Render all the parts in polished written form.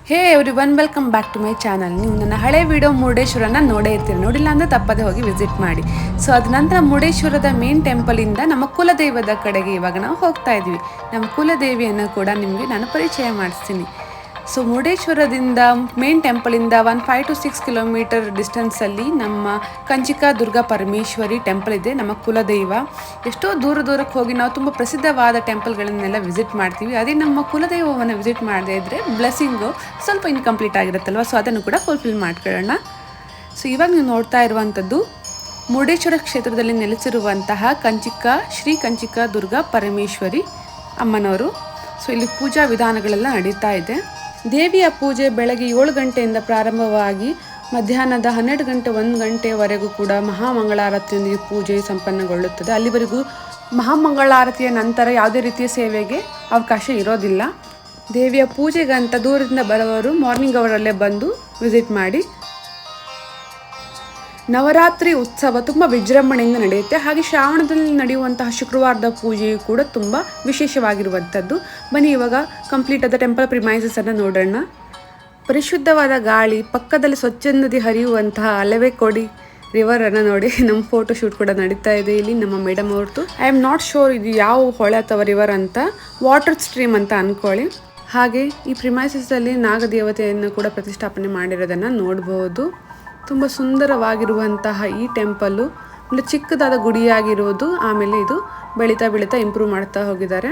Hey everyone, welcome back to my channel. ನೀವು ನನ್ನ ಹಳೆ ವಿಡಿಯೋ ಮುರುಡೇಶ್ವರನ ನೋಡೇ ಇರ್ತೀರಿ. ನೋಡಿಲ್ಲ ಅಂದರೆ ತಪ್ಪದೆ ಹೋಗಿ ವಿಸಿಟ್ ಮಾಡಿ. ಸೊ ಅದ ನಂತರ ಮುರುಡೇಶ್ವರದ ಮೇನ್ ಟೆಂಪಲಿಂದ ನಮ್ಮ ಕುಲದೈವದ ಕಡೆಗೆ ಇವಾಗ ನಾವು ಹೋಗ್ತಾ ಇದ್ವಿ. ನಮ್ಮ ಕುಲದೇವಿಯನ್ನು ಕೂಡ ನಿಮಗೆ ನಾನು ಪರಿಚಯ ಮಾಡಿಸ್ತೀನಿ. ಸೊ ಮುರುಡೇಶ್ವರದಿಂದ ಮೇನ್ ಟೆಂಪಲಿಂದ 5 to 6 ಕಿಲೋಮೀಟರ್ ಡಿಸ್ಟೆನ್ಸಲ್ಲಿ ನಮ್ಮ ಕಂಚಿಕಾ ದುರ್ಗಾ ಪರಮೇಶ್ವರಿ ಟೆಂಪಲ್ ಇದೆ, ನಮ್ಮ ಕುಲದೈವ. ಎಷ್ಟೋ ದೂರಕ್ಕೆ ಹೋಗಿ ನಾವು ತುಂಬ ಪ್ರಸಿದ್ಧವಾದ ಟೆಂಪಲ್ಗಳನ್ನೆಲ್ಲ ವಿಸಿಟ್ ಮಾಡ್ತೀವಿ. ಅದೇ ನಮ್ಮ ಕುಲದೈವವನ್ನು ವಿಸಿಟ್ ಮಾಡದೇ ಇದ್ದರೆ ಬ್ಲೆಸ್ಸಿಂಗು ಸ್ವಲ್ಪ ಇನ್ಕಂಪ್ಲೀಟ್ ಆಗಿರುತ್ತಲ್ವ. ಸೊ ಅದನ್ನು ಕೂಡ ಫುಲ್ಫಿಲ್ ಮಾಡ್ಕೊಳ್ಳೋಣ. ಸೊ ಇವಾಗ ನೀವು ನೋಡ್ತಾ ಇರುವಂಥದ್ದು ಮುರುಡೇಶ್ವರ ಕ್ಷೇತ್ರದಲ್ಲಿ ನೆಲೆಸಿರುವಂತಹ ಶ್ರೀ ಕಂಚಿಕಾ ದುರ್ಗಾ ಪರಮೇಶ್ವರಿ ಅಮ್ಮನವರು. ಸೊ ಇಲ್ಲಿ ಪೂಜಾ ವಿಧಾನಗಳೆಲ್ಲ ನಡೀತಾ ಇದೆ. ದೇವಿಯ ಪೂಜೆ ಬೆಳಗ್ಗೆ 7 ಗಂಟೆಯಿಂದ ಪ್ರಾರಂಭವಾಗಿ ಮಧ್ಯಾಹ್ನದ 12 ಗಂಟೆ 1 ಗಂಟೆವರೆಗೂ ಕೂಡ ಮಹಾಮಂಗಳಾರತಿಯೊಂದಿಗೆ ಪೂಜೆ ಸಂಪನ್ನಗೊಳ್ಳುತ್ತದೆ. ಅಲ್ಲಿವರೆಗೂ ಮಹಾಮಂಗಳಾರತಿಯ ನಂತರ ಯಾವುದೇ ರೀತಿಯ ಸೇವೆಗೆ ಅವಕಾಶ ಇರೋದಿಲ್ಲ. ದೇವಿಯ ಪೂಜೆಗಂತ ದೂರದಿಂದ ಬರೋವರು ಮಾರ್ನಿಂಗ್ ಅವರಲ್ಲೇ ಬಂದು ವಿಸಿಟ್ ಮಾಡಿ. ನವರಾತ್ರಿ ಉತ್ಸವ ತುಂಬ ವಿಜೃಂಭಣೆಯಿಂದ ನಡೆಯುತ್ತೆ. ಹಾಗೆ ಶ್ರಾವಣದಲ್ಲಿ ನಡೆಯುವಂತಹ ಶುಕ್ರವಾರದ ಪೂಜೆಯು ಕೂಡ ತುಂಬ ವಿಶೇಷವಾಗಿರುವಂಥದ್ದು. ಬನ್ನಿ ಇವಾಗ ಕಂಪ್ಲೀಟ್ ಆದ ಟೆಂಪಲ್ ಪ್ರಿಮೈಸಸನ್ನು ನೋಡೋಣ. ಪರಿಶುದ್ಧವಾದ ಗಾಳಿ, ಪಕ್ಕದಲ್ಲಿ ಸ್ವಚ್ಛಂದದಿ ಹರಿಯುವಂತಹ ಅಲವೆಕೊಡಿ ರಿವರನ್ನು ನೋಡಿ. ನಮ್ಮ ಫೋಟೋ ಶೂಟ್ ಕೂಡ ನಡೀತಾ ಇದೆ ಇಲ್ಲಿ ನಮ್ಮ ಮೇಡಮ್ ಅವ್ರದ್ದು. ಐ ಆಮ್ ನಾಟ್ ಶೋರ್ ಇದು ಯಾವ ಹೊಳೆ ಅಥವಾ ರಿವರ್ ಅಂತ, ವಾಟರ್ ಸ್ಟ್ರೀಮ್ ಅಂತ ಅಂದ್ಕೊಳ್ಳಿ. ಹಾಗೆ ಈ ಪ್ರಿಮೈಸಸಲ್ಲಿ ನಾಗದೇವತೆಯನ್ನು ಕೂಡ ಪ್ರತಿಷ್ಠಾಪನೆ ಮಾಡಿರೋದನ್ನು ನೋಡ್ಬೋದು. ತುಂಬ ಸುಂದರವಾಗಿರುವಂತಹ ಈ ಟೆಂಪಲ್ಲು ಒಂದು ಚಿಕ್ಕದಾದ ಗುಡಿಯಾಗಿರುವುದು. ಆಮೇಲೆ ಇದು ಬೆಳೀತಾ ಇಂಪ್ರೂವ್ ಮಾಡ್ತಾ ಹೋಗಿದ್ದಾರೆ.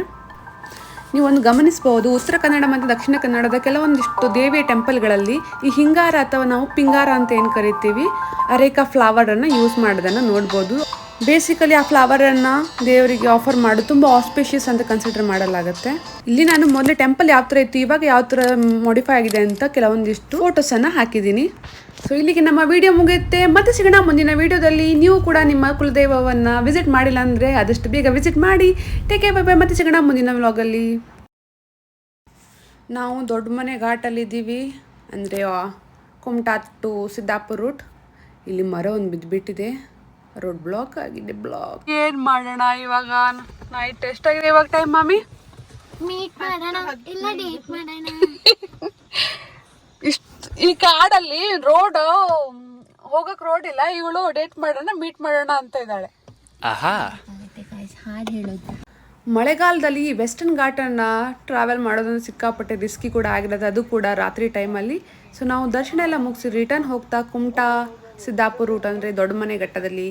ನೀವೊಂದು ಗಮನಿಸ್ಬೋದು, ಉತ್ತರ ಕನ್ನಡ ಮತ್ತು ದಕ್ಷಿಣ ಕನ್ನಡದ ಕೆಲವೊಂದಿಷ್ಟು ದೇವಿಯ ಟೆಂಪಲ್ಗಳಲ್ಲಿ ಈ ಹಿಂಗಾರ ಅಥವಾ ನಾವು ಪಿಂಗಾರ ಅಂತ ಏನು ಕರಿತೀವಿ, ಅರೇಕಾ ಫ್ಲವರನ್ನು ಯೂಸ್ ಮಾಡೋದನ್ನು ನೋಡ್ಬೋದು. ಬೇಸಿಕಲಿ ಆ ಫ್ಲವರನ್ನು ದೇವರಿಗೆ ಆಫರ್ ಮಾಡೋದು ತುಂಬ ಆಸ್ಪೇಷಿಯಸ್ ಅಂತ ಕನ್ಸಿಡರ್ ಮಾಡಲಾಗುತ್ತೆ. ಇಲ್ಲಿ ನಾನು ಮೊದಲು ಟೆಂಪಲ್ ಯಾವ ಥರ ಇತ್ತು, ಇವಾಗ ಯಾವ ಥರ ಮಾಡಿಫೈ ಆಗಿದೆ ಅಂತ ಕೆಲವೊಂದಿಷ್ಟು ಫೋಟೋಸನ್ನು ಹಾಕಿದ್ದೀನಿ. ಸೊ ಇಲ್ಲಿಗೆ ನಮ್ಮ ವಿಡಿಯೋ ಮುಗಿಯುತ್ತೆ. ಮತ್ತೆ ಸಿಗೋಣ ಮುಂದಿನ ವಿಡಿಯೋದಲ್ಲಿ. ನೀವು ಕೂಡ ನಿಮ್ಮ ಕುಲದೈವವನ್ನು ವಿಸಿಟ್ ಮಾಡಿಲ್ಲ ಅಂದರೆ ಆದಷ್ಟು ಬೇಗ ವಿಸಿಟ್ ಮಾಡಿ. Take care, bye by. ಮತ್ತೆ ಸಿಗೋಣ ಮುಂದಿನ ವ್ಲಾಗಲ್ಲಿ. ನಾವು ದೊಡ್ಡ ಮನೆ ಘಾಟಲ್ಲಿದ್ದೀವಿ, ಅಂದರೆ ಕುಮಟಾ ಟು ಸಿದ್ದಾಪುರ ರೂಟ್. ಇಲ್ಲಿ ಮರ ಒಂದು ಬಿದ್ದುಬಿಟ್ಟಿದೆ, ರೋಡ್ ಬ್ಲಾಕ್ ಆಗಿದೆ. ಏನು ಮಾಡೋಣ ಇವಾಗ? ನೈಟ್ ಎಷ್ಟಾಗಿದೆ ಇವಾಗ ಟೈಮ್ ಮಾಮಿ? ಮೀಟ್ ಮಾಡೋಣ ಇಲ್ಲ ಡೇಟ್ ಮಾಡೋಣ. ಈ ಕಾಡಲ್ಲಿ ಹೋಗಕ್ ರೋಡ್ ಇಲ್ಲ. ಇವಳು ಡೇಟ್ ಮಾಡೋಣ ಮೀಟ್ ಮಾಡೋಣ ಅಂತ ಇದ್ದಾಳೆ. ಹಾಡು ಹೇಳೋದು. ಮಳೆಗಾಲದಲ್ಲಿ ವೆಸ್ಟರ್ನ್ ಘಾಟನ್ನು ಟ್ರಾವೆಲ್ ಮಾಡೋದನ್ನು ಸಿಕ್ಕಾಪಟ್ಟೆ ರಿಸ್ಕಿ ಕೂಡ ಆಗಿರೋದು, ಅದು ಕೂಡ ರಾತ್ರಿ ಟೈಮಲ್ಲಿ. ಸೊ ನಾವು ದರ್ಶನ ಎಲ್ಲ ಮುಗಿಸಿ ರಿಟರ್ನ್ ಹೋಗ್ತಾ ಕುಮಟಾ ಸಿದ್ದಾಪುರ ರೂಟ್ ಅಂದರೆ ದೊಡ್ಡ ಮನೆ ಘಟ್ಟದಲ್ಲಿ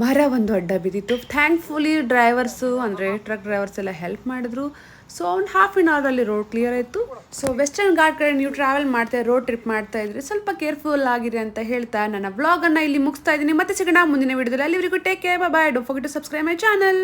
ಮರ ಒಂದು ಅಡ್ಡ ಬಿದ್ದಿತ್ತು. ಥ್ಯಾಂಕ್ಫುಲಿ ಡ್ರೈವರ್ಸು ಅಂದರೆ ಟ್ರಕ್ ಡ್ರೈವರ್ಸ್ ಎಲ್ಲ ಹೆಲ್ಪ್ ಮಾಡಿದ್ರು. ಸೊ ಒಂದು ಹಾಫ್ ಆನ್ ಅವರಲ್ಲಿ ರೋಡ್ ಕ್ಲಿಯರ್ ಆಯಿತು. ಸೊ ವೆಸ್ಟರ್ನ್ ಘಾಟ್ ಕಡೆ ನೀವು ಟ್ರಾವೆಲ್ ಮಾಡ್ತಾ ರೋಡ್ ಟ್ರಿಪ್ ಮಾಡ್ತಾ ಇದ್ರೆ ಸ್ವಲ್ಪ ಕೇರ್ಫುಲ್ ಆಗಿರಿ ಅಂತ ಹೇಳ್ತಾ ನನ್ನ ವ್ಲಾಗನ್ನು ಇಲ್ಲಿ ಮುಗಿಸ್ತಾ ಇದ್ದೀನಿ. ಮತ್ತೆ ಸಿಗೋಣ ಮುಂದಿನ ವಿಡಿಯೋದಲ್ಲಿ. ಅಲ್ಲಿವರೆಗೂ take care, bye bye. Don't forget to subscribe my channel.